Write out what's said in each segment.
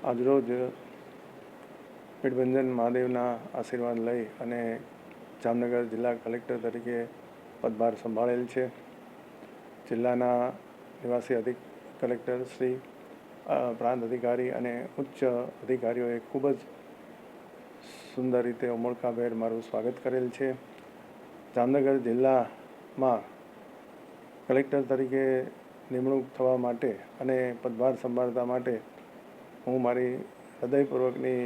આજરોજ પીઠભંજન મહાદેવના આશીર્વાદ લઈ અને જામનગર જિલ્લા કલેક્ટર તરીકે પદભાર સંભાળેલ છે. જિલ્લાના નિવાસી કલેક્ટર શ્રી, પ્રાંત અધિકારી અને ઉચ્ચ અધિકારીઓએ ખૂબ જ સુંદર રીતે ઉમળકાભેર મારું સ્વાગત કરેલ છે. જામનગર જિલ્લામાં કલેક્ટર તરીકે નિમણૂક થવા માટે અને પદભાર સંભાળતા માટે હું મારી હૃદયપૂર્વકની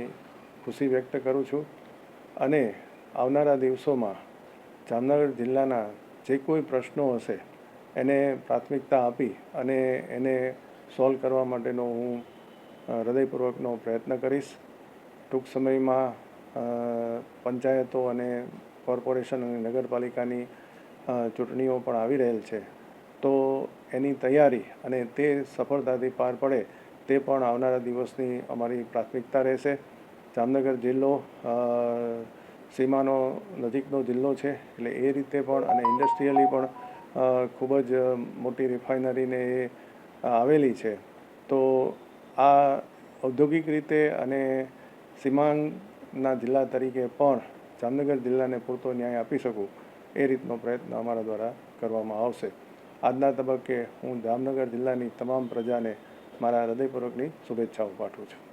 ખુશી વ્યક્ત કરું છું અને આવનારા દિવસોમાં જામનગર જિલ્લાના જે કોઈ પ્રશ્નો હશે એને પ્રાથમિકતા આપી અને એને સોલ્વ કરવા માટેનો હું હૃદયપૂર્વકનો પ્રયત્ન કરીશ. ટૂંક સમયમાં પંચાયતો અને કોર્પોરેશન અને નગરપાલિકાની ચૂંટણીઓ પણ આવી રહેલ છે, તો એની તૈયારી અને તે સફળતાથી પાર પડે તે પણ આવનારા દિવસની અમારી પ્રાથમિકતા રહેશે. જામનગર જિલ્લો સીમાનો નજીકનો જિલ્લો છે, એટલે એ રીતે પણ અને ઇન્ડસ્ટ્રીયલી પણ ખૂબ જ મોટી રિફાઇનરીને એ આવેલી છે. તો આ ઔદ્યોગિક રીતે અને સીમાંકના જિલ્લા તરીકે પણ જામનગર જિલ્લાને પૂરતો ન્યાય આપી શકું એ રીતનો પ્રયત્ન અમારા દ્વારા કરવામાં આવશે. આજના તબક્કે હું જામનગર જિલ્લાની તમામ પ્રજાને મારા હૃદયપૂર્વકની શુભેચ્છાઓ પાઠવું છું.